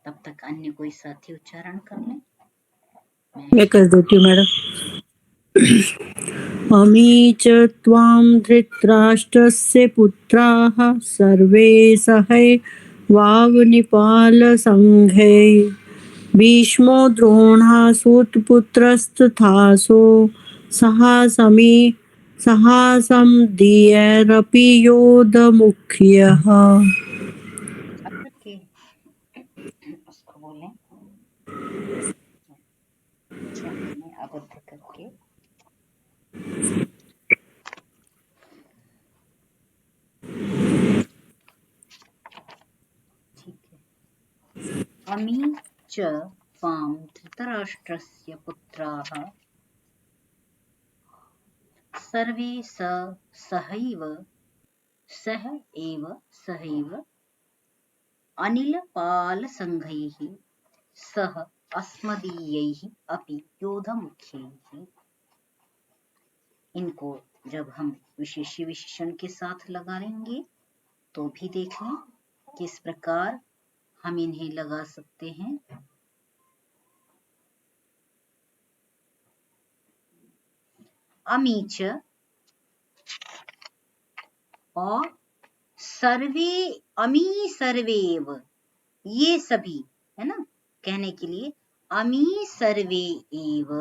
तब तक अन्य कोई साथी उच्चारण कर लें। मैं कर देती हूँ मैडम। अमी च त्वां धृतराष्ट्रस्य पुत्राः सर्वे सहैवावनिपालसङ्घे भीष्मो द्रोणः सूतपुत्रस्तथासो साहसं धीरपि योधमुख्यः। उसको बोलें आबद्ध करके। ठीक है। अमी च त्वां धृतराष्ट्रस्य पुत्राः सर्वे सहैव अनिलपालसङ्घैः सह अस्मदीयैः अपि योधमुख्यैः। इनको जब हम विशेष्य विशेषण के साथ लगाएंगे तो भी देख लें किस प्रकार हम इन्हें लगा सकते हैं। अमीच और सर्वे, अमी सर्वेव, ये सभी है ना, कहने के लिए अमी सर्वे एव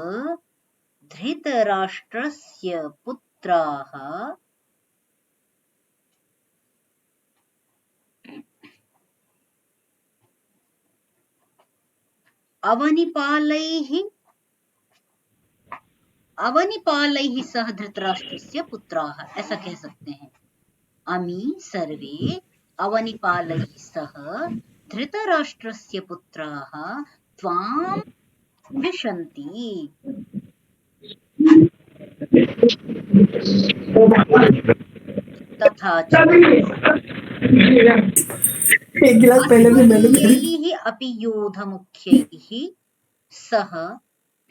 धृतराष्ट्रस्य पुत्राः अवनिपालैः सह धृतराष्ट्रस्य पुत्राः, ऐसा कह सकते हैं। अमी सर्वे अवनिपालैः सह धृतराष्ट्रस्य पुत्राः त्वां विशन्ति तथा च अस्मदीयैः अपि योधमुख्यैः सह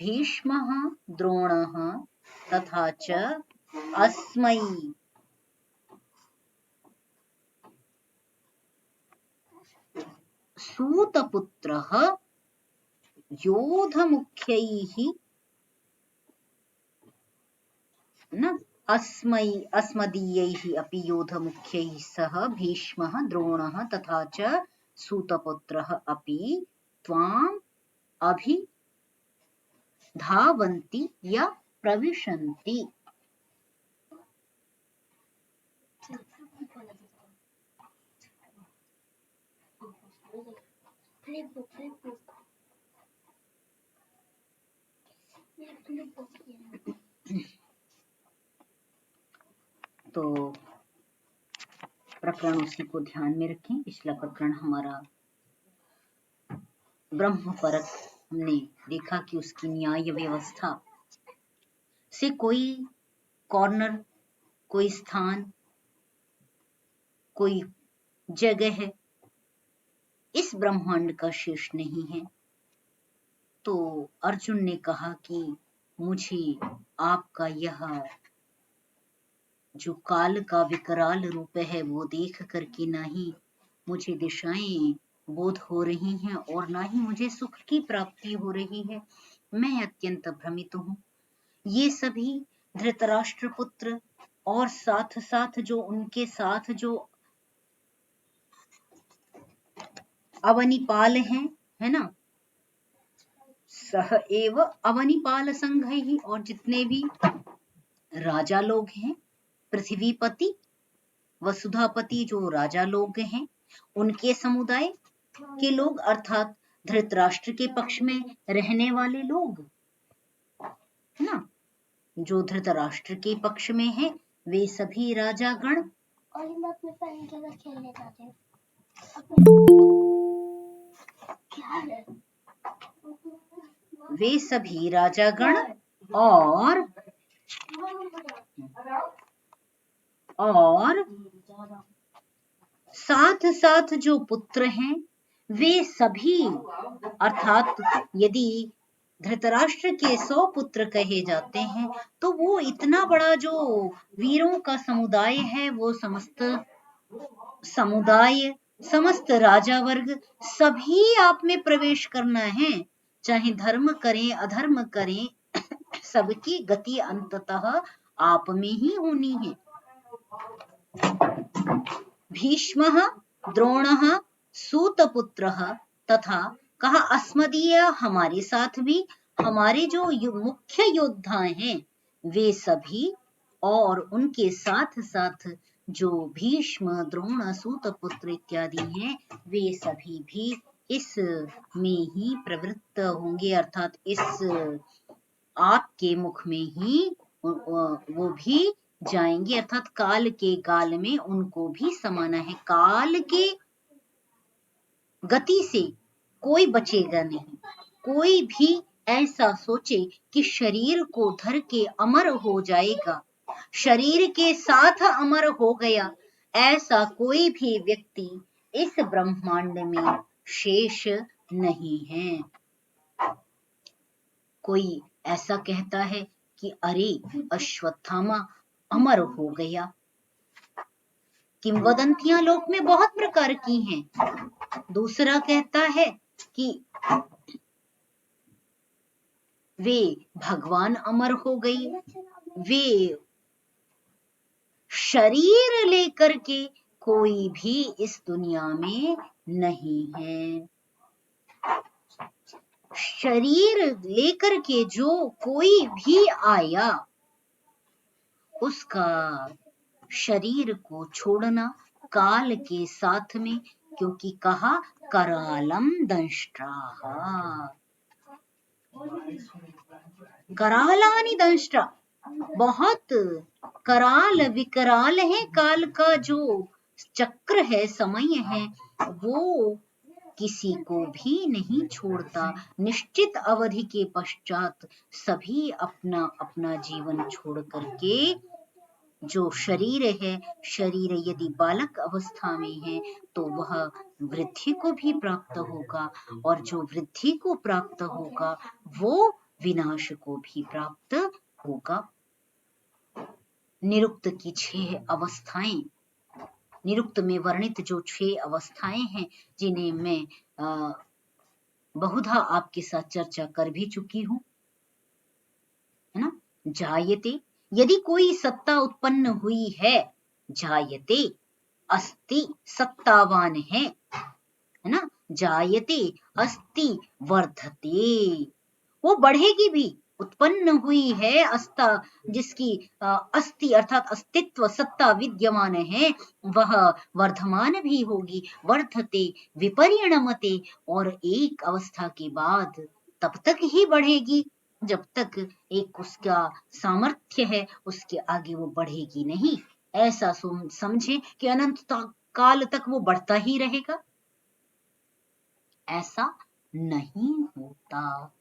भीष्मः द्रोणः तथा च अस्मै सूतपुत्रः योधमुख्यैः न अस्मदीयैः अपि योधमुख्यैः सह भीष्मः द्रोणः तथा च सूतपुत्रः अपि त्वाम् अभिधावन्ति या प्रविशन्ति। तो प्रकरण उसी को ध्यान में रखें। पिछला प्रकरण हमारा ब्रह्म परक, हमने देखा कि उसकी न्याय व्यवस्था से कोई कॉर्नर, कोई स्थान, कोई जगह इस ब्रह्मांड का शेष नहीं है। तो अर्जुन ने कहा कि मुझे आपका यह जो काल का विकराल रूप है वो देख करके ना ही मुझे दिशाएं बोध हो रही हैं और ना ही मुझे सुख की प्राप्ति हो रही है। मैं अत्यंत भ्रमित हूँ। ये सभी धृतराष्ट्र पुत्र और साथ साथ जो उनके साथ जो अवनिपाल हैं, है ना, सह एव अवनिपाल संघैः, और जितने भी राजा लोग हैं, पृथ्वीपति वसुधापति जो राजा लोग हैं, उनके समुदाय के लोग अर्थात धृतराष्ट्र के पक्ष में रहने वाले लोग, है ना, जो धृतराष्ट्र के पक्ष में है वे सभी राजागण, वे सभी राजागण और साथ साथ जो पुत्र हैं वे सभी, अर्थात यदि धृतराष्ट्र के 100 पुत्र कहे जाते हैं तो वो इतना बड़ा जो वीरों का समुदाय है वो समस्त समुदाय समस्त राजा वर्ग सभी आप में प्रवेश करना है, चाहे धर्म करें अधर्म करें, सबकी गति अंततः आप में ही होनी है। भीष्मः द्रोणः सूतपुत्रः तथा कहा अस्मदीय, हमारे साथ भी हमारे जो मुख्य योद्धा हैं वे सभी, और उनके साथ साथ जो भीष्म द्रोण सूतपुत्र इत्यादि हैं वे सभी भी इस में ही प्रवृत्त होंगे, अर्थात इस आपके मुख में ही वो भी जाएंगे, अर्थात काल के गाल में उनको भी समाना है। काल के गति से कोई बचेगा नहीं। कोई भी ऐसा सोचे कि शरीर को धर के अमर हो जाएगा, शरीर के साथ अमर हो गया, ऐसा कोई भी व्यक्ति इस ब्रह्मांड में शेष नहीं है। कोई ऐसा कहता है कि अरे अश्वत्थामा अमर हो गया। किंवदंतियां लोक में बहुत प्रकार की हैं। दूसरा कहता है कि वे भगवान अमर हो गई। वे शरीर लेकर के कोई भी इस दुनिया में नहीं है। शरीर लेकर के जो कोई भी आया उसका शरीर को छोड़ना काल के साथ में, क्योंकि कहा करालम दंष्ट्राः, करालानि दंष्ट्रा, बहुत कराल विकराल है। काल का जो चक्र है, समय है, वो किसी को भी नहीं छोड़ता। निश्चित अवधि के पश्चात सभी अपना अपना जीवन छोड़ करके, जो शरीर है, शरीर यदि बालक अवस्था में है तो वह वृद्धि को भी प्राप्त होगा, और जो वृद्धि को प्राप्त होगा वो विनाश को भी प्राप्त होगा। निरुक्त की 6 अवस्थाएं, निरुक्त में वर्णित जो 6 अवस्थाएं हैं, जिन्हें मैं बहुधा आपके साथ चर्चा कर भी चुकी हूं, है ना। जायते, यदि कोई सत्ता उत्पन्न हुई है, जायते अस्ति, सत्तावान है ना। जायते अस्ति वर्धते, वो बढ़ेगी भी। उत्पन्न हुई है, अस्ता जिसकी अस्ति अर्थात अस्तित्व सत्ता विद्यमान है, वह वर्धमान भी होगी। वर्धते विपरिणमते, और एक अवस्था के बाद तब तक ही बढ़ेगी जब तक एक उसका सामर्थ्य है, उसके आगे वो बढ़ेगी नहीं। ऐसा समझे कि अनंत काल तक वो बढ़ता ही रहेगा, ऐसा नहीं होता।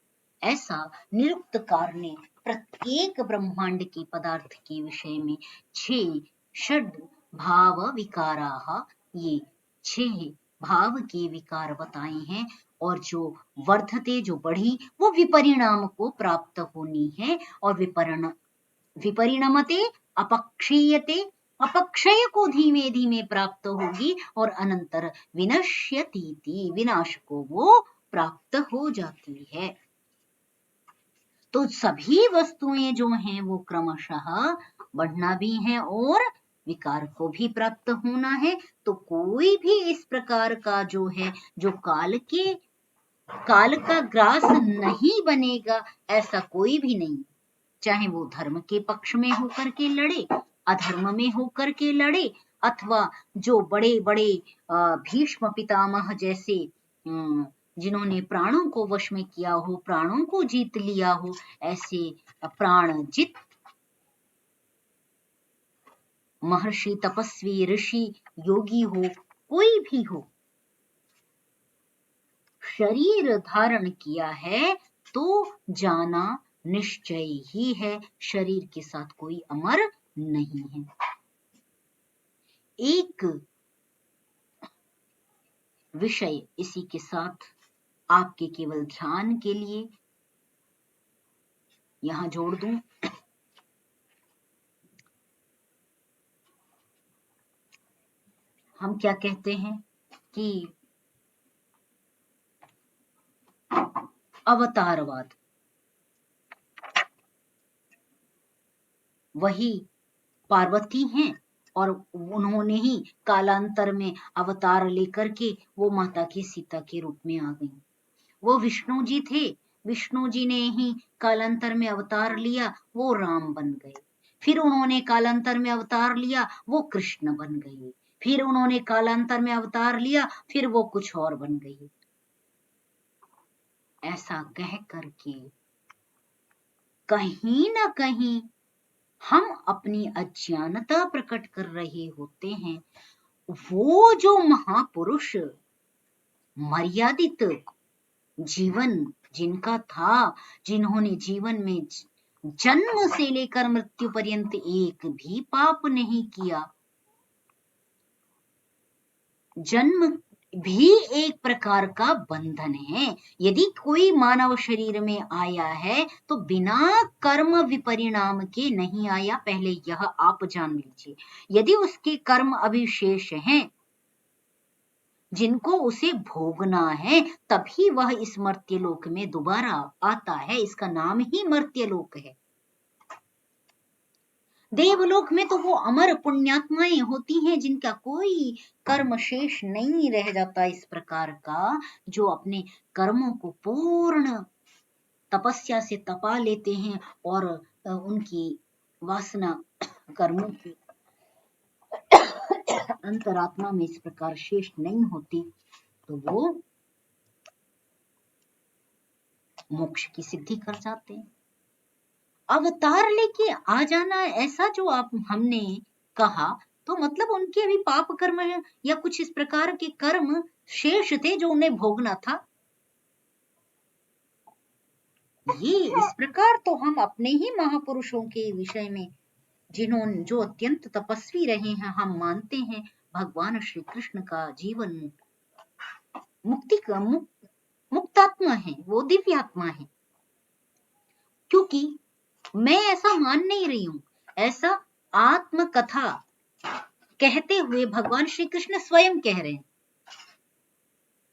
ऐसा निरुक्तकार ने प्रत्येक ब्रह्मांड के पदार्थ के विषय में 6 षड भाव विकाराः, ये 6 भाव के विकार बताए हैं। और जो वर्धते, जो बढ़ी, वो विपरिणाम को प्राप्त होनी है। और विपरिणमते अपक्षीयते, अपक्षय को धीमे धीमे प्राप्त होगी। और अनंतर विनश्यतीति, विनाश को वो प्राप्त हो जाती है। तो सभी वस्तुएं जो हैं वो क्रमशः बढ़ना भी है और विकार को भी प्राप्त होना है। तो कोई भी इस प्रकार का जो है, जो काल का ग्रास नहीं बनेगा, ऐसा कोई भी नहीं। चाहे वो धर्म के पक्ष में होकर के लड़े, अधर्म में होकर के लड़े, अथवा जो बड़े बड़े भीष्म पितामह जैसे जिन्होंने प्राणों को वश में किया हो, प्राणों को जीत लिया हो, ऐसे प्राणजित महर्षि, तपस्वी, ऋषि, योगी हो, कोई भी हो, शरीर धारण किया है तो जाना निश्चय ही है, शरीर के साथ कोई अमर नहीं है। एक विषय इसी के साथ आपके केवल ध्यान के लिए यहां जोड़ दूं। हम क्या कहते हैं कि अवतारवाद वही पार्वती हैं और उन्होंने ही कालांतर में अवतार लेकर के वो माता की सीता के रूप में आ गई। वो विष्णु जी थे, विष्णु जी ने ही कालांतर में अवतार लिया, वो राम बन गए। फिर उन्होंने कालांतर में अवतार लिया, वो कृष्ण बन गए। फिर उन्होंने कालांतर में अवतार लिया, फिर वो कुछ और बन गई। ऐसा कह करके कहीं ना कहीं हम अपनी अज्ञानता प्रकट कर रहे होते हैं। वो जो महापुरुष मर्यादित जीवन जिनका था, जिन्होंने जीवन में जन्म से लेकर मृत्यु पर्यंत एक भी पाप नहीं किया, जन्म भी एक प्रकार का बंधन है। यदि कोई मानव शरीर में आया है तो बिना कर्म विपरिणाम के नहीं आया, पहले यह आप जान लीजिए। यदि उसके कर्म अभिशेष हैं जिनको उसे भोगना है, तभी वह इस मर्त्यलोक में दोबारा आता है। इसका नाम ही मर्त्यलोक है। देवलोक में तो वो अमर पुण्यात्माएं होती हैं जिनका कोई कर्म शेष नहीं रह जाता इस प्रकार का, जो अपने कर्मों को पूर्ण तपस्या से तपा लेते हैं और उनकी वासना कर्मों की अंतरात्मा में इस प्रकार शेष नहीं होती, तो वो मोक्ष की सिद्धि कर जाते हैं। अवतार लेके आ जाना ऐसा जो आप हमने कहा, तो मतलब उनके अभी पाप कर्म है या कुछ इस प्रकार के कर्म शेष थे जो उन्हें भोगना था। ये इस प्रकार तो हम अपने ही महापुरुषों के विषय में, जिन्होंने जो अत्यंत तपस्वी रहे हैं, हम मानते हैं भगवान श्री कृष्ण का जीवन मुक्ति का मुक्तात्मा है, वो दिव्यात्मा है। क्योंकि मैं ऐसा मान नहीं रही हूं, ऐसा आत्मकथा कहते हुए भगवान श्री कृष्ण स्वयं कह रहे हैं।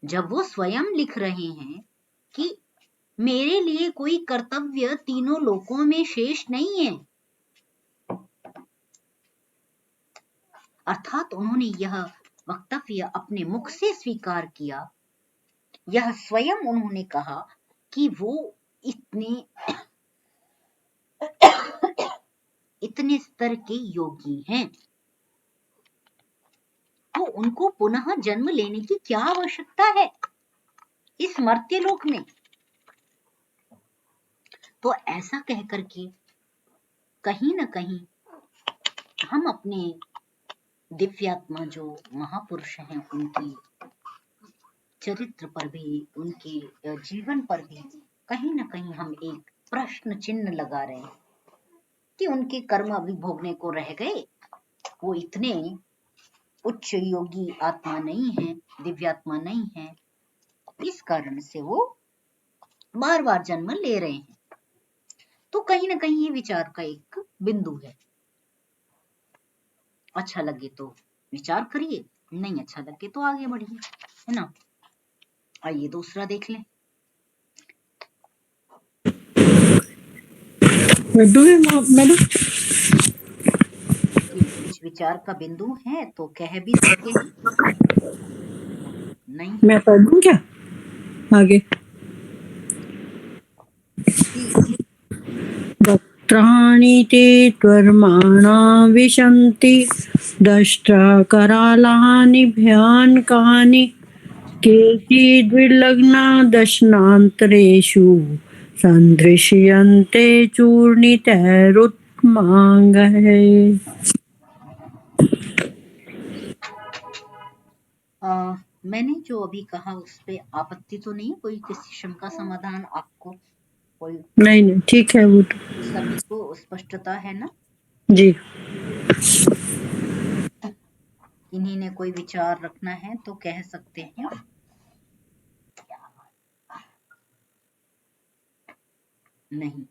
जब वो स्वयं लिख रहे हैं कि मेरे लिए कोई कर्तव्य तीनों लोकों में शेष नहीं है, अर्थात उन्होंने यह वक्तव्य अपने मुख से स्वीकार किया। यह स्वयं उन्होंने कहा कि वो इतने स्तर के योगी हैं, तो उनको पुनः जन्म लेने की क्या आवश्यकता है इस मर्त्यलोक में। तो ऐसा कह करके कहीं ना कहीं हम अपने दिव्यात्मा जो महापुरुष हैं उनकी चरित्र पर भी, उनके जीवन पर भी कहीं ना कहीं हम एक प्रश्न चिन्ह लगा रहे हैं कि उनके कर्म अभी भोगने को रह गए। वो इतने उच्च योगी आत्मा नहीं है, दिव्यात्मा नहीं है, इस कारण से वो बार बार जन्म ले रहे हैं। तो कहीं ना कहीं ये विचार का एक बिंदु है। अच्छा लगे तो विचार करिए, नहीं अच्छा लगे तो आगे बढ़िए, है ना। आइए दूसरा देख लें। मैडम कुछ विचार का बिंदु है तो कह भी सकते हैं, नहीं मैं पढ़ दूं क्या आगे? वक्त्राणि ते त्वर्माणा विशन्ति दष्ट्रा करालानि भयानकानि केचिद्विलग्ना दशनान्तरेषु सन्दृश्यन्ते चूर्णितैरुत्तमाङ्गैः। मैंने जो अभी कहा उस पे आपत्ति तो नहीं, कोई किसी शंका समाधान आपको कोई? नहीं ठीक है, वो तो सभी को स्पष्टता है ना जी। इन्हीं ने कोई विचार रखना है तो कह सकते हैं। नहीं,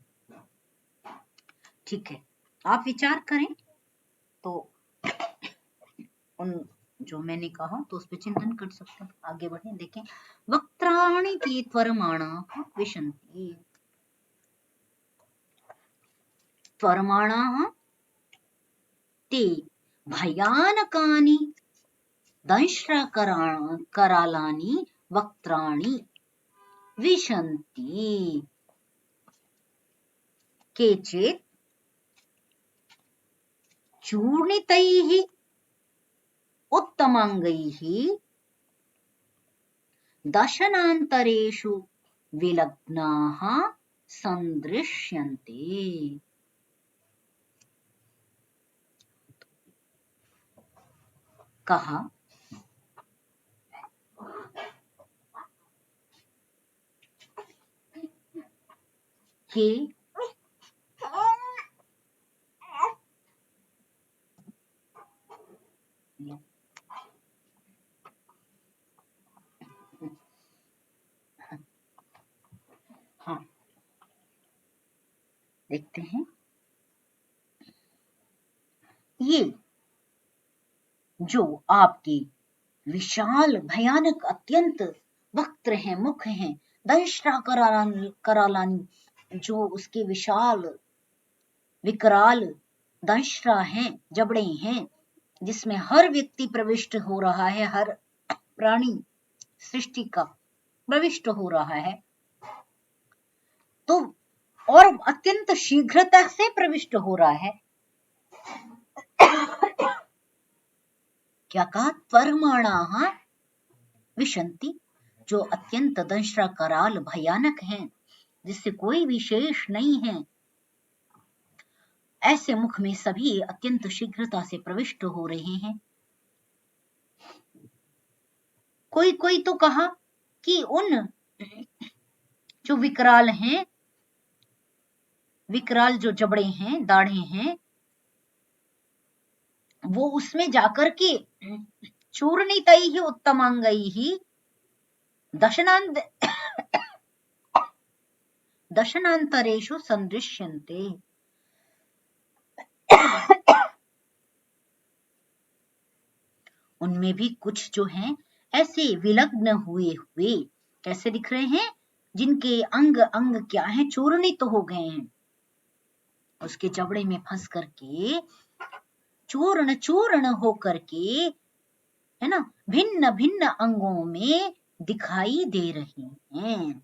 ठीक है, आप विचार करें तो उन जो मैंने कहा तो उस पर चिंतन कर सकते हैं। आगे बढ़े, देखें। वक्त्राणि ते त्वरमाणाः विशन्ति। त्वरमाणाः ते भयानकानि दंष्ट्रकरालानि वक्त्राणि विशन्ति। केचित् चूर्णितैः उत्तमाङ्गैः दशनान्तरेषु विलग्नाः सन्दृश्यन्ते। कहा कि हाँ, देखते हैं। ये जो आपके विशाल भयानक अत्यंत वक्त्र हैं, मुख हैं, दंष्ट्रा करालानी, जो उसके विशाल विकराल दंष्ट्रा हैं, जबड़े हैं, जिसमें हर व्यक्ति प्रविष्ट हो रहा है, हर प्राणी सृष्टि का प्रविष्ट हो रहा है, तो और अत्यंत शीघ्रता से प्रविष्ट हो रहा है। क्या कहा? त्वरमाणाः विशन्ति, जो अत्यंत दंष्ट्रा कराल भयानक हैं, जिससे कोई विशेष नहीं है, ऐसे मुख में सभी अत्यंत शीघ्रता से प्रविष्ट हो रहे हैं। कोई कोई तो कहा कि उन जो विकराल हैं, विकराल जो जबड़े हैं, दाढ़े हैं, वो उसमें जाकर के चूर्णितैः उत्तमांगैः दशनान्तरेषु सन्दृश्यन्ते। उनमें भी कुछ जो हैं ऐसे विलग्न हुए हुए कैसे दिख रहे हैं, जिनके अंग अंग क्या है, चूर्णित तो हो गए हैं, उसके जबड़े में फंस करके चूर्ण चूर्ण होकर के, है ना, भिन्न भिन्न अंगों में दिखाई दे रही हैं।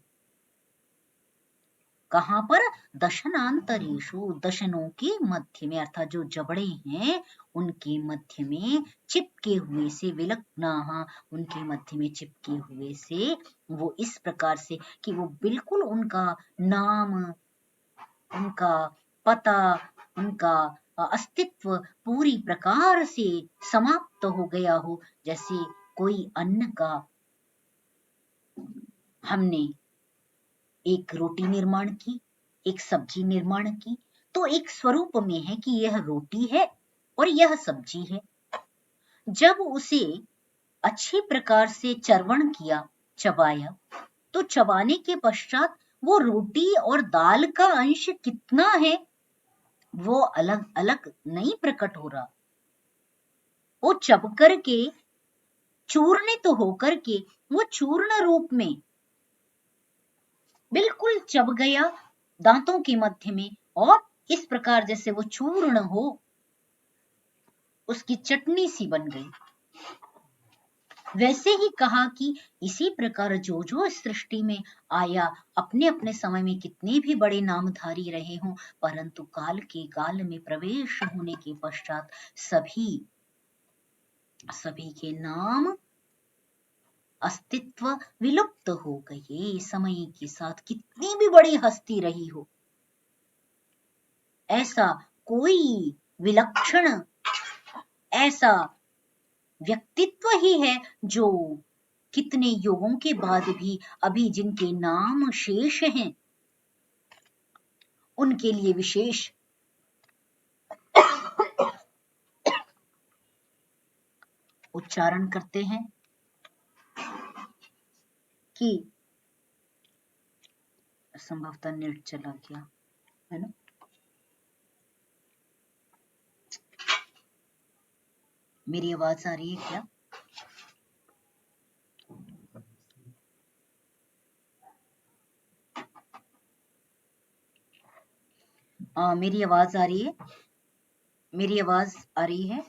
कहां पर? दशनांतरेषु, दशनों के मध्य में, अर्थात जो जबड़े हैं उनके मध्य में चिपके हुए से, विलग्नाः, उनके मध्य में चिपके हुए से, वो इस प्रकार से कि वो बिल्कुल उनका नाम, उनका पता, उनका अस्तित्व पूरी प्रकार से समाप्त हो गया हो। जैसे कोई अन्न का, हमने एक रोटी निर्माण की, एक सब्जी निर्माण की, तो एक स्वरूप में है कि यह रोटी है और यह सब्जी है। जब उसे अच्छी प्रकार से चर्वण किया, चबाया, तो चबाने के पश्चात वो रोटी और दाल का अंश कितना है वो अलग अलग नहीं प्रकट हो रहा। वो चब करके, चूर्णित तो होकर के वो चूर्ण रूप में बिल्कुल चब गया दांतों के मध्य में, और इस प्रकार जैसे वो चूर्ण हो, उसकी चटनी सी बन गई। वैसे ही कहा कि इसी प्रकार जो जो इस सृष्टि में आया, अपने अपने समय में कितने भी बड़े नामधारी रहे हों, परंतु काल के काल में प्रवेश होने के पश्चात सभी के नाम, अस्तित्व विलुप्त हो गए। समय के साथ कितनी भी बड़ी हस्ती रही हो, ऐसा कोई विलक्षण ऐसा व्यक्तित्व ही है जो कितने युगों के बाद भी अभी जिनके नाम शेष हैं, उनके लिए विशेष उच्चारण करते हैं कि संभवतः नेट चला गया है ना। मेरी आवाज आ रही है क्या? मेरी आवाज आ रही है? मेरी आवाज आ रही है?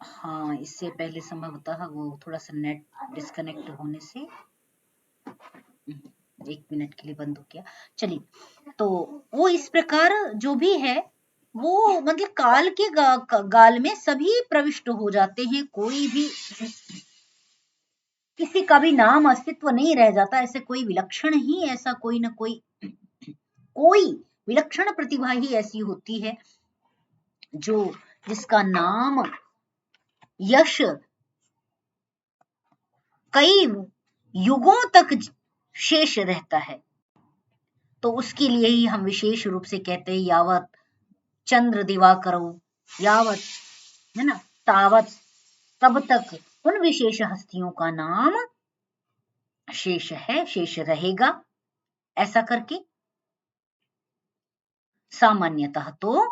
हाँ, इससे पहले संभवतः वो थोड़ा सा नेट डिस्कनेक्ट होने से 1 मिनट के लिए बंद हो गया। चलिए, तो वो इस प्रकार जो भी है वो मतलब काल के गाल में सभी प्रविष्ट हो जाते हैं। कोई भी किसी का भी नाम अस्तित्व नहीं रह जाता। ऐसे कोई विलक्षण ही ऐसा कोई ना कोई विलक्षण प्रतिभा ही ऐसी होती है जो जिसका नाम यश कई युगों तक शेष रहता है। तो उसके लिए ही हम विशेष रूप से कहते हैं यावत चंद्र दिवाकरो, यावत, है ना, तावत, तब तक उन विशेष हस्तियों का नाम शेष है, शेष रहेगा। ऐसा करके सामान्यतः तो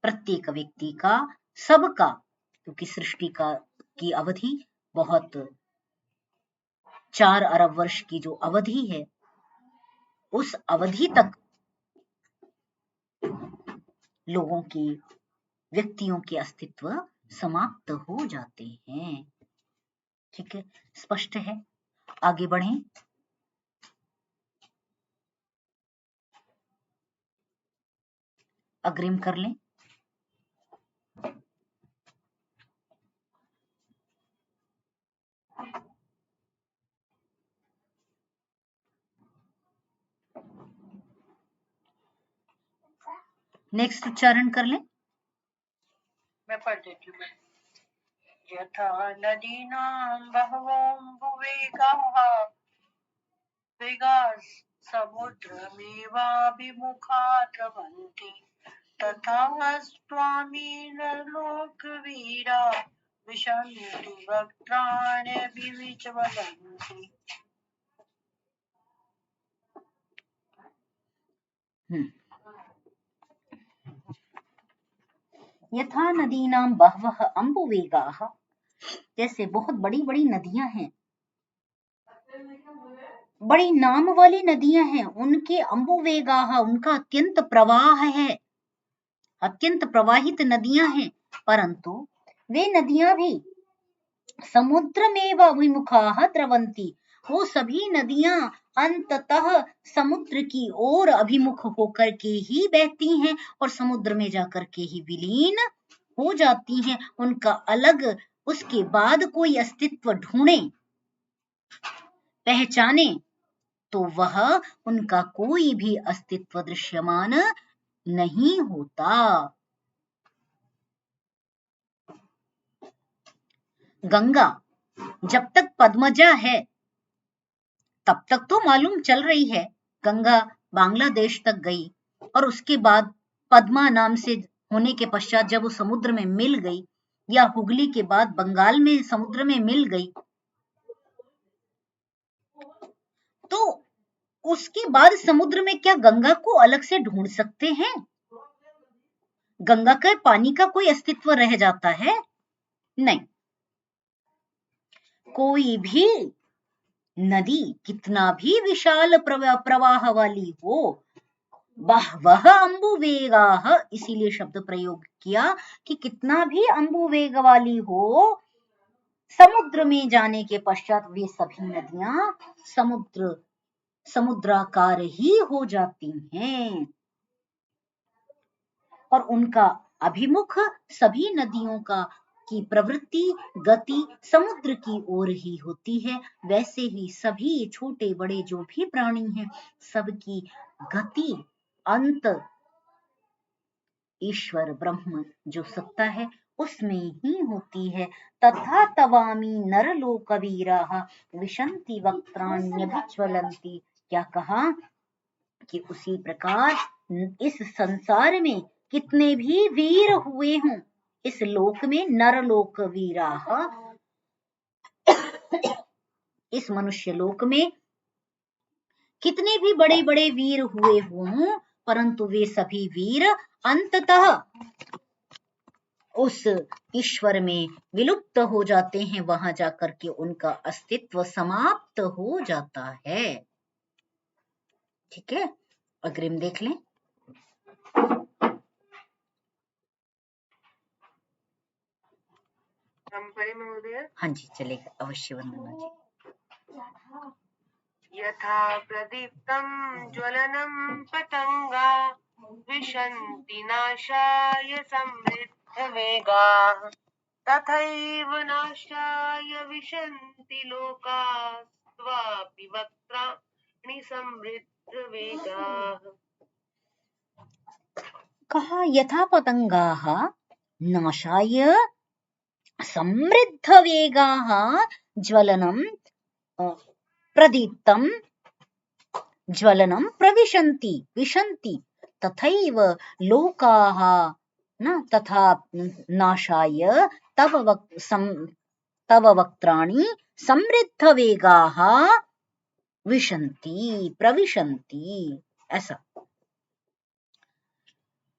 प्रत्येक व्यक्ति का, सबका, क्योंकि सृष्टि की अवधि बहुत 4 अरब वर्ष की जो अवधि है, उस अवधि तक लोगों की, व्यक्तियों के अस्तित्व समाप्त हो जाते हैं। ठीक है, स्पष्ट है? आगे बढ़ें। अग्रिम कर लें। नेक्स्ट उच्चारण कर लें। मैं पढ़ देती हूँ। यथा नदीनां बहवोऽम्बुवेगाः वेगाः समुद्रमेवाभिमुखा द्रवन्ति तथा स्वामी नरलोकवीरा विशन्ति वक्त्राण्यभिविज्वलन्ति। यथा नदीनां बहवः अम्बुवेगाः, जैसे बहुत बड़ी बड़ी नदियां हैं, बड़ी नाम वाली नदियां हैं, उनके अम्बुवेगाः, उनका अत्यंत प्रवाह है, अत्यंत प्रवाहित नदियां हैं, परंतु वे नदियां भी समुद्रमेव अभिमुखाः द्रवन्ति, वो सभी नदियां अंततः समुद्र की ओर अभिमुख होकर के ही बहती हैं और समुद्र में जाकर के ही विलीन हो जाती हैं। उनका अलग उसके बाद कोई अस्तित्व ढूंढे, पहचाने, तो वह उनका कोई भी अस्तित्व दृश्यमान नहीं होता। गंगा जब तक पद्मजा है तब तक तो मालूम चल रही है, गंगा बांग्लादेश तक गई और उसके बाद पद्मा नाम से होने के पश्चात जब वो समुद्र में मिल गई, या हुगली के बाद बंगाल में समुद्र में मिल गई, तो उसके बाद समुद्र में क्या गंगा को अलग से ढूंढ सकते हैं? गंगा के पानी का कोई अस्तित्व रह जाता है? नहीं। कोई भी नदी कितना भी विशाल प्रवाह वाली हो, बहवः अम्बुवेगाः, इसीलिए शब्द प्रयोग किया कि कितना भी अम्बुवेग वाली हो, समुद्र में जाने के पश्चात वे सभी नदियां समुद्राकार ही हो जाती हैं और उनका अभिमुख सभी नदियों की प्रवृत्ति, गति समुद्र की ओर ही होती है। वैसे ही सभी छोटे बड़े जो भी प्राणी हैं, सबकी गति अंत ईश्वर ब्रह्म जो सत्ता है उसमें ही होती है। तथा तवामी नरलोकवीराः विशन्ति वक्त्राण्यभिज्वलन्ति, क्या कहा कि उसी प्रकार इस संसार में कितने भी वीर हुए हों, इस लोक में नरलोक वीराः, इस मनुष्य लोक में कितने भी बड़े बड़े वीर हुए हों, परंतु वे सभी वीर अंततः उस ईश्वर में विलुप्त हो जाते हैं, वहां जाकर के उनका अस्तित्व समाप्त हो जाता है। ठीक है, अग्रिम देख लें। हम पढ़े महोदय। हाँ जी, चलेगा, अवश्य वंदना जी। यथा प्रदीप्तं ज्वलनं पतंगा विशन्ति नाशाय समृद्धवेगाः तथैव नाशाय विशन्ति लोकाः स्वापि वक्त्राणि समृद्धवेगाः। कहा यथा पतंगाः नाशाय समृद्धवेगाः ज्वलनं प्रदीप्तं ज्वलनं प्रविशन्ति विशन्ति तथैव लोकाः न तथा नाशाय तव वक्त्राणि समृद्धवेगाः विशन्ति प्रविशन्ति। ऐसा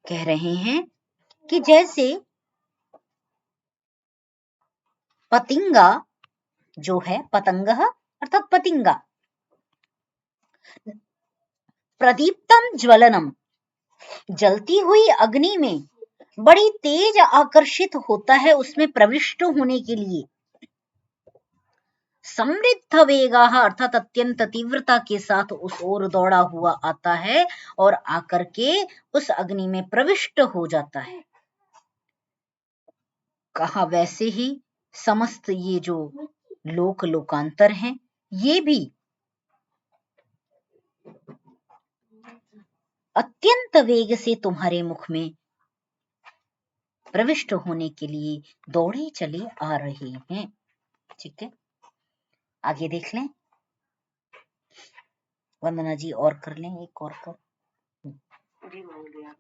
कह रहे हैं कि जैसे पतिंगा जो है, पतंगः अर्थात पतिंगा, प्रदीप्तम ज्वलनम जलती हुई अग्नि में बड़ी तेज आकर्षित होता है उसमें प्रविष्ट होने के लिए। समृद्ध वेगाः अर्थात अत्यंत तीव्रता के साथ उस ओर दौड़ा हुआ आता है और आकर के उस अग्नि में प्रविष्ट हो जाता है। कहा वैसे ही समस्त ये जो लोक लोकांतर हैं ये भी अत्यंत वेग से तुम्हारे मुख में प्रविष्ट होने के लिए दौड़े चले आ रहे हैं। ठीक है, आगे देख लें। वंदना जी और कर लें, एक और कर। जी महोदय।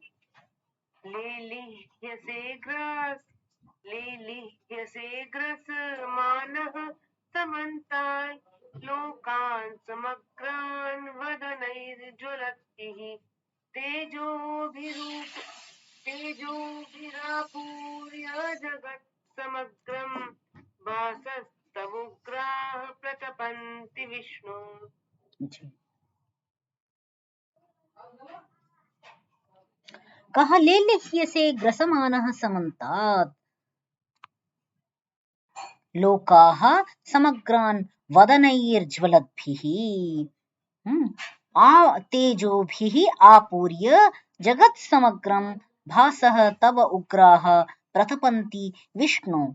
लेलिह्यसे ग्रस मानः समन्ताय लोकान् समग्रान् वदनैर्ज्वलद्भिः तेजोभिरापूर्य जगत् समग्रं भासस्तवोग्राः प्रतपन्ति विष्णु। कहा लेलिह्यसे ग्रसमानः समन्तात् लोकाः समग्रान् वदनैर्ज्वलद्भिः तेजोभिः आपूर्य जगत् समग्रं भासः तव उग्राः प्रतपन्ति विष्णु।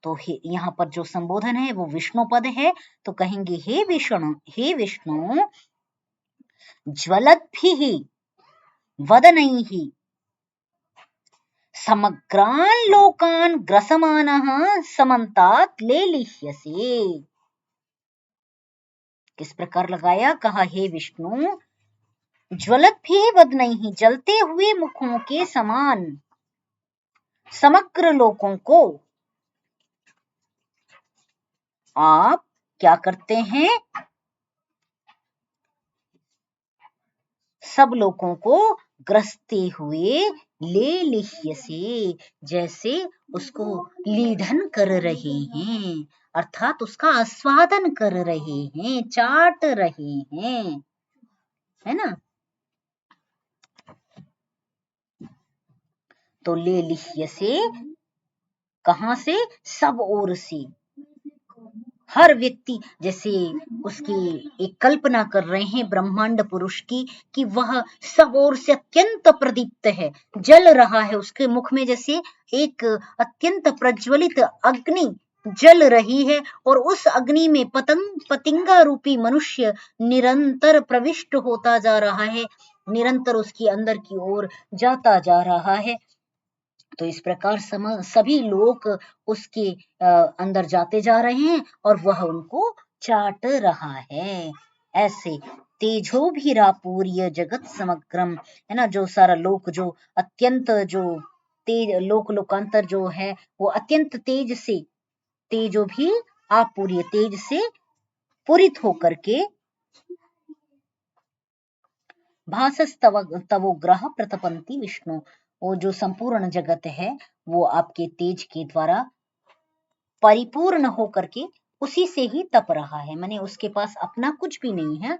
तो यहाँ पर जो संबोधन है वो विष्णु पद है, तो कहेंगे हे विष्णु ज्वलद्भिः वदनैः समग्रान् लोकान् ग्रसमानः समन्तात् लेलिह्यसे। किस प्रकार लगाया? कहा हे विष्णु ज्वलद्भिः वदनैः जलते हुए मुखों के समान समग्र लोकों को आप क्या करते हैं? सब लोगों को ग्रसते हुए लेलिह्यसे जैसे उसको लीढ़न कर रहे हैं, अर्थात उसका आस्वादन कर रहे हैं, चाट रहे हैं, है ना। तो लेलिह्यसे कहां से? सब ओर से। हर व्यक्ति जैसे उसकी एक कल्पना कर रहे हैं ब्रह्मांड पुरुष की कि वह सब ओर से अत्यंत प्रदीप्त है, जल रहा है, उसके मुख में जैसे एक अत्यंत प्रज्वलित अग्नि जल रही है और उस अग्नि में पतिंगा रूपी मनुष्य निरंतर प्रविष्ट होता जा रहा है, निरंतर उसकी अंदर की ओर जाता जा रहा है। तो इस प्रकार सभी लोग उसके अंदर जाते जा रहे हैं और वह उनको चाट रहा है। ऐसे तेजोभिरापूर्य जगत समग्रम, है ना, जो सारा लोक जो अत्यंत जो तेज लोकांतर जो है वो अत्यंत तेज से तेजो भी आपूर्य तेज से पूरित होकर के भासस्तवोग्रह प्रतपन्ति विष्णु, वो जो संपूर्ण जगत है वो आपके तेज के द्वारा परिपूर्ण होकर के उसी से ही तप रहा है, माने उसके पास अपना कुछ भी नहीं है,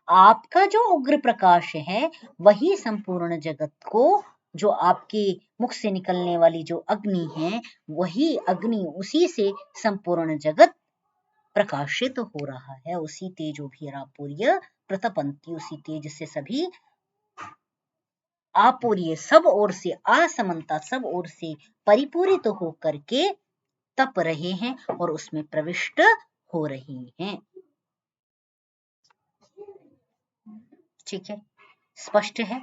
आपका जो उग्र प्रकाश है वही संपूर्ण जगत को, जो आपके मुख से निकलने वाली जो अग्नि है, वही अग्नि, उसी से संपूर्ण जगत प्रकाशित हो रहा है। उसी तेजो भीरापूर्य प्रतपंती, उसी तेज से सभी आपूर्य, सब ओर से असमता, सब ओर से परिपूरित तो होकर के तप रहे हैं और उसमें प्रविष्ट हो रहे हैं। ठीक है, स्पष्ट है?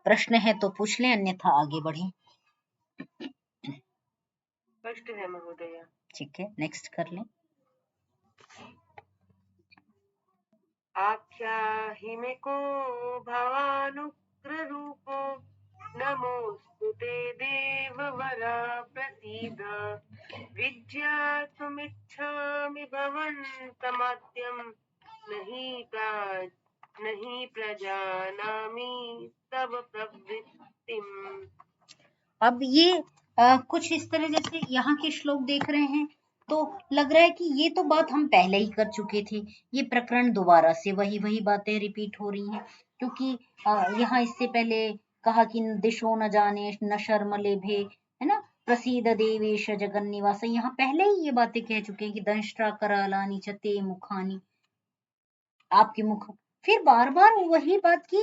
प्रश्न है तो पूछ लें, अन्यथा आगे बढ़ें। स्पष्ट है महोदया। ठीक है, नेक्स्ट कर लें। आख्याहि मे को भवानुग्र रूपो नमोऽस्तु ते देववर प्रसीद विज्ञातुमिच्छामि भवन्तमाद्यं नहि प्रजानामि तव प्रवृत्तिम्। अब ये कुछ इस तरह, जैसे यहाँ के श्लोक देख रहे हैं तो लग रहा है कि ये तो बात हम पहले ही कर चुके थे, ये प्रकरण दोबारा से वही बातें रिपीट हो रही हैं, क्योंकि यहाँ इससे पहले कहा कि दिशो न जाने न शर्म लेभे, है ना, प्रसीद देवेश जगन्निवास, यहाँ पहले ही ये बातें कह चुके हैं कि दंष्ट्रा करालानि चते मुखानी, आपके मुख, फिर बार बार वही बात की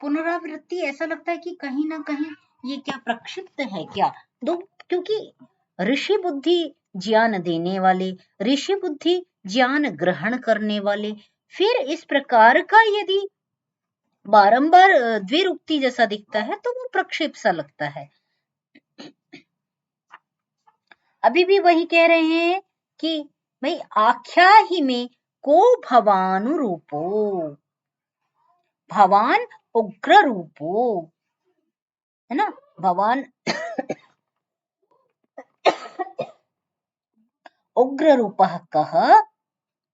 पुनरावृत्ति। ऐसा लगता है कि कहीं ना कहीं ये क्या प्रक्षिप्त है क्या, दो, क्योंकि ऋषि बुद्धि ज्ञान देने वाले, ऋषि बुद्धि ज्ञान ग्रहण करने वाले, फिर इस प्रकार का यदि बारंबार द्विरुक्ति जैसा दिखता है तो वो प्रक्षेप सा लगता है। अभी भी वही कह रहे हैं कि भाई आख्या ही में को भवानुरूपो, भवान उग्र रूपो, है ना, भवान उग्र रूपः कः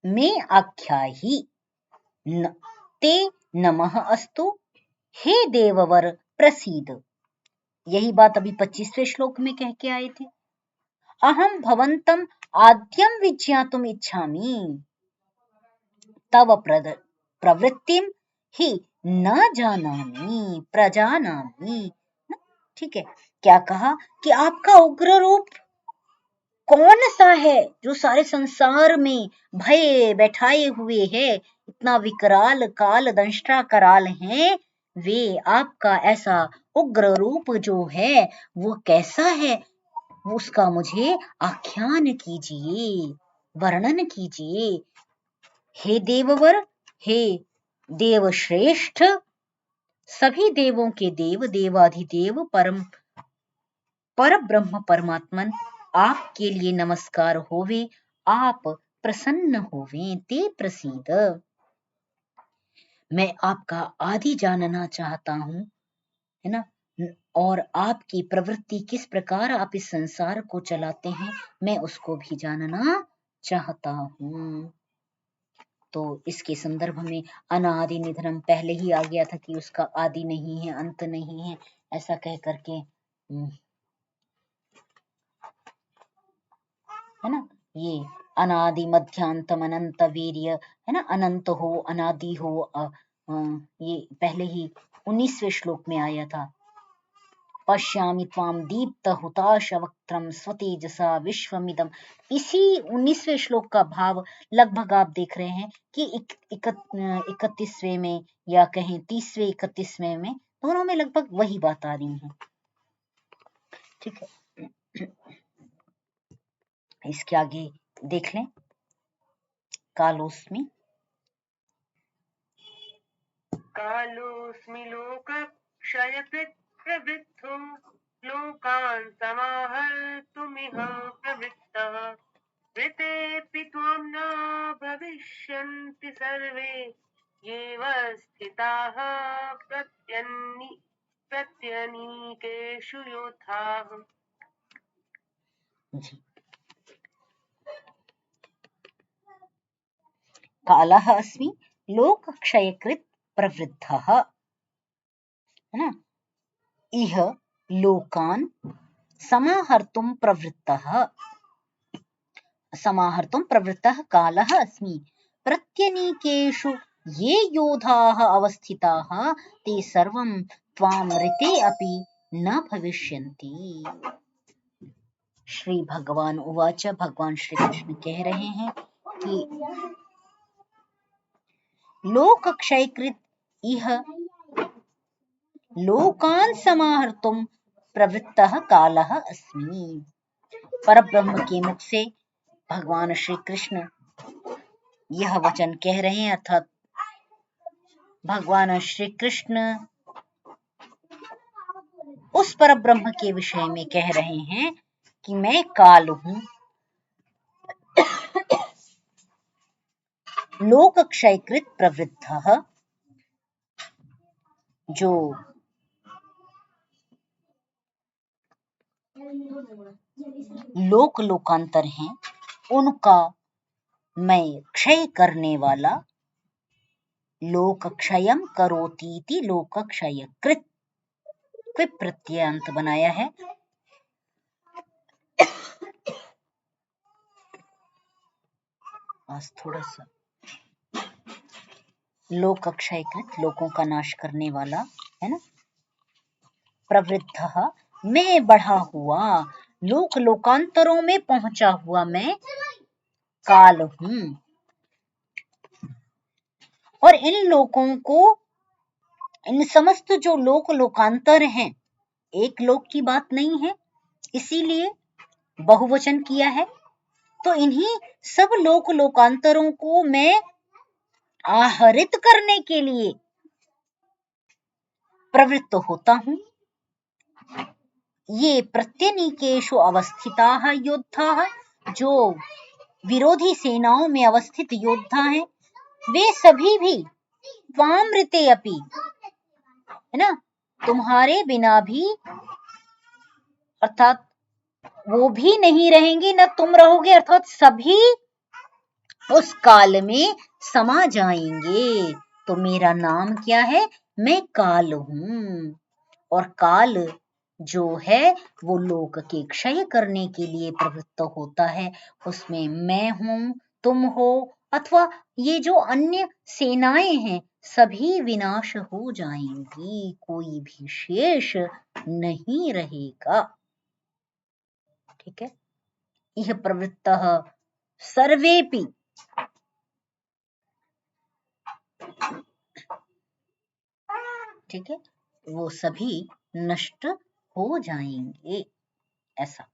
मे आख्याहि ते नमः अस्तु हे देववर प्रसीद। यही बात अभी 25वें श्लोक में कह के आए थे। अहम भवन्तम आद्यम विज्ञातुम इच्छामि तव प्रवृत्तिम ही न जानामि प्रजानामि। ठीक है, क्या कहा कि आपका उग्र रूप कौन सा है जो सारे संसार में भय बैठाए हुए है, इतना विकराल काल दंष्ट्रा कराल है, वे आपका ऐसा उग्र रूप जो है वो कैसा है, उसका मुझे आख्यान कीजिए, वर्णन कीजिए। हे देववर, हे देव श्रेष्ठ, सभी देवों के देव, देवाधिदेव, पर ब्रह्म परमात्मन, आपके लिए नमस्कार होवे, आप प्रसन्न होवे, ते प्रसीद। मैं आपका आदि जानना चाहता हूं, है ना, और आपकी प्रवृत्ति किस प्रकार आप इस संसार को चलाते हैं, मैं उसको भी जानना चाहता हूं। तो इसके संदर्भ में अनादि निधनम पहले ही आ गया था कि उसका आदि नहीं है, अंत नहीं है, ऐसा कह करके, है ना, ये अनादि मध्यांतम अनंत वीर्य, है ना, अनंत हो अनादि हो, ये पहले ही 19वें श्लोक में आया था। पश्यामि त्वाम दीप्त हुताशवक्त्रम स्वतेजसा विश्वमिदम। इसी 19वें श्लोक का भाव लगभग आप देख रहे हैं कि 31वें में या कहें 30वें 31वें में, दोनों में लगभग वही बात आ रही है। ठीक है, इसके आगे देख लें कालोस्मि। कालोऽस्मि लोकक्षयकृत् प्रवृद्धो लोकान् समाहर्तुमिह प्रवृत्तः ऋतेऽपि त्वां न भविष्यन्ति सर्वे येव स्थिताः प्रत्यनीकेषु योधाः। कालः अस्मि लोकक्षयकृत् प्रवृद्धः, है ना, इह लोकान् समाहर्तुं प्रवृत्तः कालः अस्मि प्रत्यनीकेषु ये योधाः अवस्थिताः ते सर्वं त्वामृते अपि न भविष्यन्ति। श्री भगवान उवाच, भगवान श्री कृष्ण कह रहे हैं कि लोक क्षयकृत इह लोकान् समाहर्तुं प्रवृत्तः कालः अस्मि। परब्रह्म के मुख से भगवान श्री कृष्ण यह वचन कह रहे हैं, अर्थात भगवान श्री कृष्ण उस परब्रह्म के विषय में कह रहे हैं कि मैं काल हूं, लोक क्षयकृत प्रवृत्तः, जो लोक लोकांतर हैं उनका मैं क्षय करने वाला, लोक क्षयम करोतीति लोक क्षय कृत, क्विप प्रत्ययांत बनाया है। आज थोड़ा सा लोक क्षय कृत, लोकों का नाश करने वाला है ना। प्रवृत्तः, मैं बढ़ा हुआ, लोक लोकांतरों में पहुंचा हुआ मैं काल हूं। और इन लोकों को, इन समस्त जो लोक लोकांतर हैं, एक लोक की बात नहीं है, इसीलिए बहुवचन किया है। तो इन्हीं सब लोक लोकांतरों को मैं आहरित करने के लिए प्रवृत्त होता हूं। ये प्रत्यनीकेषु अवस्थिताः योद्धाः, जो विरोधी सेनाओं में अवस्थित योद्धा हैं, वे सभी भी त्वामृते अपि, है ना, तुम्हारे बिना भी, अर्थात वो भी नहीं रहेंगे, न तुम रहोगे, अर्थात सभी उस काल में समा जाएंगे। तो मेरा नाम क्या है? मैं काल हूं। और काल जो है वो लोक के क्षय करने के लिए प्रवृत्त होता है। उसमें मैं हूं, तुम हो, अथवा ये जो अन्य सेनाएं हैं, सभी विनाश हो जाएंगी, कोई भी शेष नहीं रहेगा। ठीक है। यह प्रवृत्तः सर्वेपि, ठीक है, वो सभी नष्ट हो जाएंगे, ऐसा।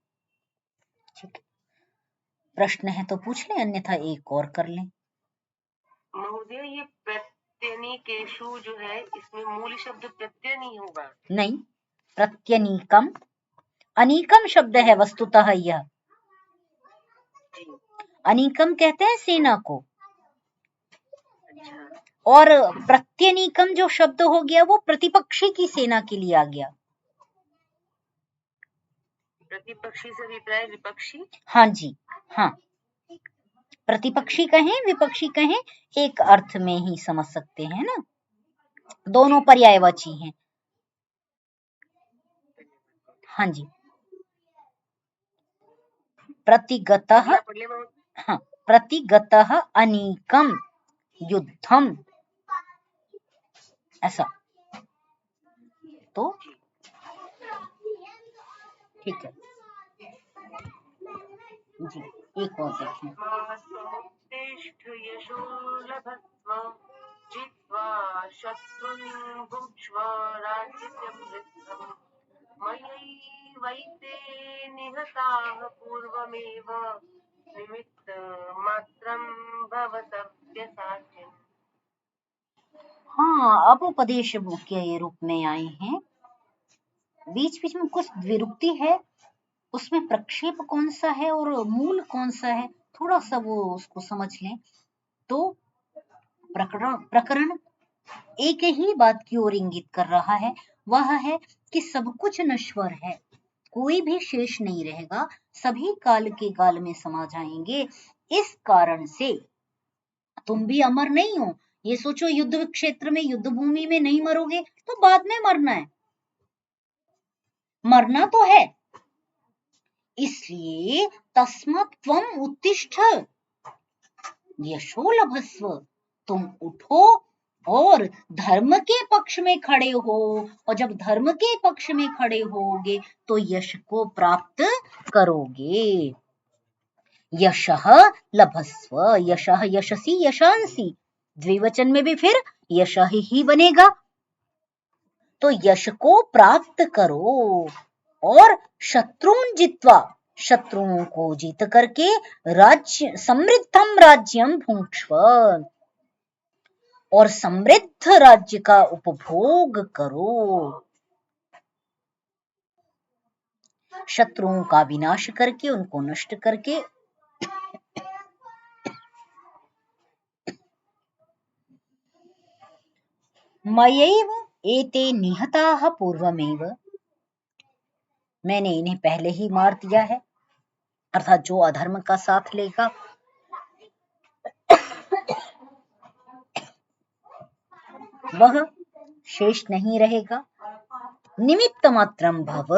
ठीक है। प्रश्न है तो पूछ लें, अन्यथा एक और कर लें। महोदय, ये प्रत्यनीकेषु जो है, इसमें मूल शब्द प्रत्यय नहीं होगा? नहीं, प्रत्यनीकम, अनीकम शब्द है वस्तुतः। यह जी। अनीकम कहते हैं सेना को, अच्छा, और प्रत्यनीकम जो शब्द हो गया वो प्रतिपक्षी की सेना के लिए आ गया। प्रतिपक्षी से अभिप्राय विपक्षी? हाँ जी, हाँ, प्रतिपक्षी कहें विपक्षी कहें, एक अर्थ में ही समझ सकते हैं ना, दोनों पर्यायवाची हैं। हाँ जी, प्रतिगतः, हाँ, प्रतिगतः अनीकम युद्धम, ऐसा। तो ठीक है जी, एक और देखें। समुत्तिष्ठ यशो लभस्व, जित्वा शत्रुन् भुङ्क्ष्व राज्यं वृद्धम्, मयैवैते निहताः पूर्वमेव, निमित्तमात्रं भव सव्यसाचिन्। हाँ, अब उपदेश के रूप में आए हैं। बीच बीच में कुछ द्विरुक्ति है, उसमें प्रक्षेप कौन सा है और मूल कौन सा है, थोड़ा सा वो उसको समझ लें तो प्रकरण एक ही बात की ओर इंगित कर रहा है। वह है कि सब कुछ नश्वर है, कोई भी शेष नहीं रहेगा, सभी काल के काल में समा जाएंगे। इस कारण से तुम भी अमर नहीं हो। ये सोचो, युद्ध क्षेत्र में, युद्ध भूमि में नहीं मरोगे तो बाद में मरना है, मरना तो है। इसलिए तस्मात् त्वम उत्तिष्ठ यशो लभस्व, तुम उठो और धर्म के पक्ष में खड़े हो, और जब धर्म के पक्ष में खड़े होगे तो यश को प्राप्त करोगे। यशः लभस्व, यशः यशसी यशांसी, द्विवचन में भी फिर यशः ही बनेगा। तो यश को प्राप्त करो और शत्रुन जित्वा, शत्रुओं को जीत करके राज्य समृद्धम राज्यम भुंक्ष्व, और समृद्ध राज्य का उपभोग करो। शत्रुओं का विनाश करके, उनको नष्ट करके मयैव एते निहताः पूर्वमेव, मैंने इन्हें पहले ही मार दिया है। अर्थात जो अधर्म का साथ लेगा वह शेष नहीं रहेगा। निमित्त मात्रम भव,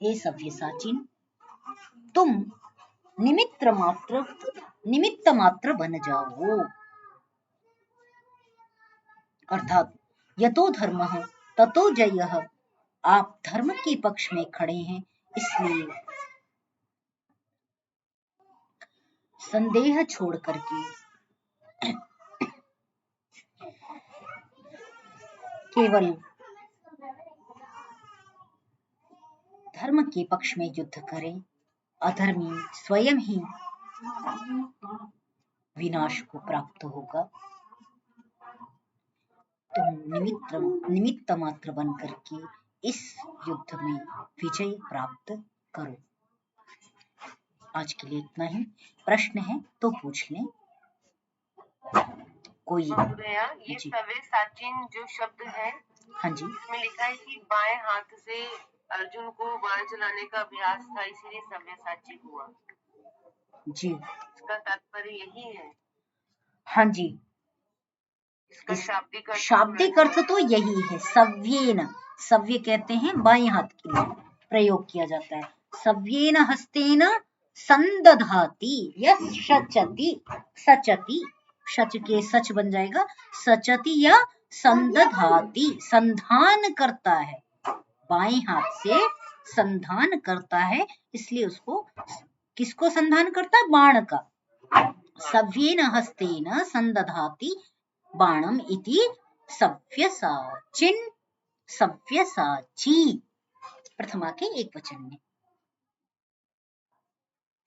हे सव्यसाचिन तुम निमित्त मात्र बन जाओ। अर्थात यतो धर्मः ततो जयः, आप धर्म के पक्ष में खड़े हैं, इसलिए संदेह छोड़ करके केवल धर्म के पक्ष में युद्ध करें। अधर्मी स्वयं ही विनाश को प्राप्त होगा। तुम निमित्त मात्र बन करके इस युद्ध में विजय प्राप्त करो। आज के लिए इतना ही। प्रश्न है तो पूछ लें कोई। ये सव्यसाचिन जो शब्द है, हाँ जी, इसमें लिखा है कि बाएं हाथ से अर्जुन को बाण चलाने का अभ्यास था, इसीलिए सव्यसाची हुआ जी। इसका तात्पर्य यही है? हाँ जी, इसका शाब्दिक अर्थ तो यही है। सव्येन, सव्य कहते हैं बाएं हाथ के लिए प्रयोग किया जाता है। सव्येन हस्तेन संदधाति या सचति, सचति, सच के सच बन जाएगा, सचति या संदधाति, संधान करता है, बाएं हाथ से संधान करता है, इसलिए उसको, किसको संधान करता है? बाण का। सव्येन हस्तेन संदधाति बाणम इति सव्यसाचिन, सव्यसाची प्रथमा के एक वचन में।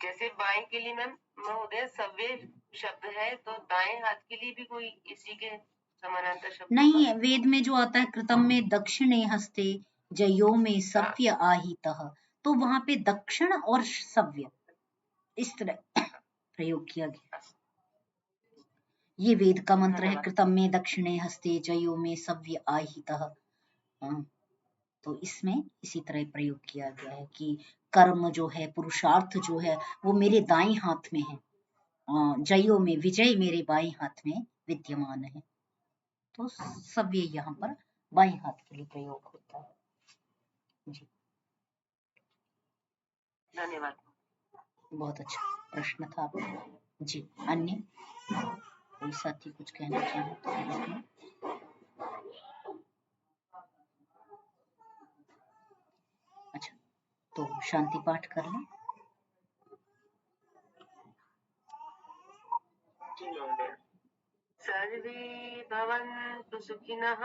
जैसे बाएं के लिए मैम महोदय सव्य शब्द है, तो दाएं हाथ के लिए भी कोई इसी के समानांतर शब्द नहीं है। वेद में जो आता है कृतम में दक्षिणे हस्ते जयो में सव्य आहितः, तो वहां पे दक्षिण और सव्य इस तरह प्रयोग किया गया। ये वेद का मंत्र है, कृतम में दक्षिणे हस्ते जयो में सव्य आहितः। तो इसमें इसी तरह प्रयोग किया गया है कि कर्म जो है, पुरुषार्थ जो है, वो मेरे दाएं हाथ में है, जयो में, विजय मेरे बाएं हाथ में विद्यमान है। तो सव्य यहाँ पर बाएं हाथ के लिए प्रयोग होता है। जी, धन्यवाद। बहुत अच्छा प्रश्न था आपका। जी, अन्य कोई साथी कुछ कहना चाहे तो? अच्छा, तो शांति पाठ कर लें। सर्वे भवन्तु सुखिनः